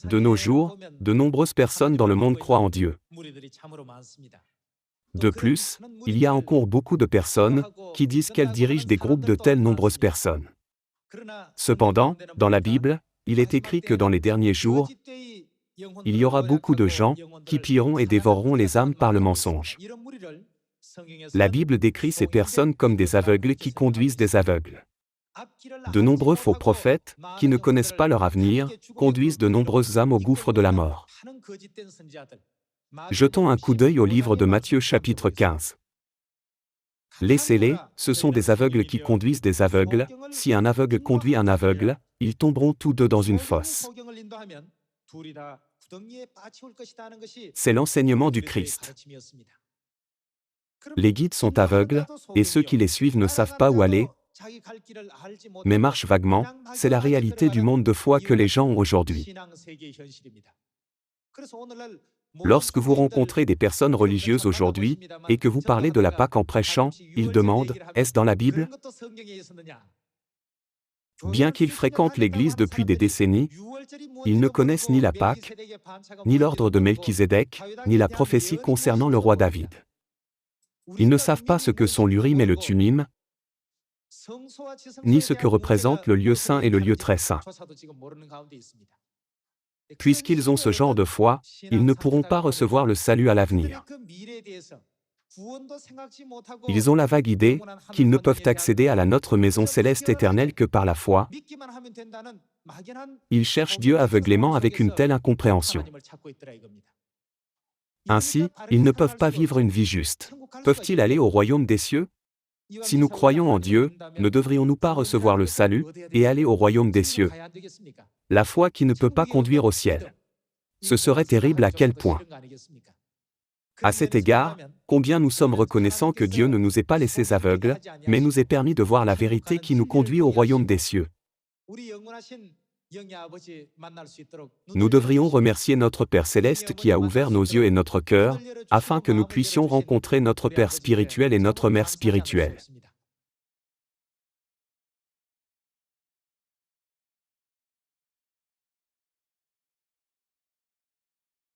De nos jours, de nombreuses personnes dans le monde croient en Dieu. De plus, il y a encore beaucoup de personnes qui disent qu'elles dirigent des groupes de telles nombreuses personnes. Cependant, dans la Bible, il est écrit que dans les derniers jours, il y aura beaucoup de gens qui pilleront et dévoreront les âmes par le mensonge. La Bible décrit ces personnes comme des aveugles qui conduisent des aveugles. De nombreux faux prophètes, qui ne connaissent pas leur avenir, conduisent de nombreuses âmes au gouffre de la mort. Jetons un coup d'œil au livre de Matthieu chapitre 15. Laissez-les, ce sont des aveugles qui conduisent des aveugles, si un aveugle conduit un aveugle, ils tomberont tous deux dans une fosse. C'est l'enseignement du Christ. Les guides sont aveugles, et ceux qui les suivent ne savent pas où aller, mais marchent vaguement, c'est la réalité du monde de foi que les gens ont aujourd'hui. Lorsque vous rencontrez des personnes religieuses aujourd'hui, et que vous parlez de la Pâque en prêchant, ils demandent, est-ce dans la Bible? Bien qu'ils fréquentent l'Église depuis des décennies, ils ne connaissent ni la Pâque, ni l'ordre de Melchizedek, ni la prophétie concernant le roi David. Ils ne savent pas ce que sont l'Urim et le Thummim, ni ce que représente le lieu saint et le lieu très saint. Puisqu'ils ont ce genre de foi, ils ne pourront pas recevoir le salut à l'avenir. Ils ont la vague idée qu'ils ne peuvent accéder à la notre maison céleste éternelle que par la foi. Ils cherchent Dieu aveuglément avec une telle incompréhension. Ainsi, ils ne peuvent pas vivre une vie juste. Peuvent-ils aller au royaume des cieux? Si nous croyons en Dieu, ne devrions-nous pas recevoir le salut et aller au royaume des cieux? La foi qui ne peut pas conduire au ciel. Ce serait terrible à quel point. À cet égard, combien nous sommes reconnaissants que Dieu ne nous ait pas laissés aveugles, mais nous ait permis de voir la vérité qui nous conduit au royaume des cieux. Nous devrions remercier notre Père céleste qui a ouvert nos yeux et notre cœur, afin que nous puissions rencontrer notre Père spirituel et notre Mère spirituelle.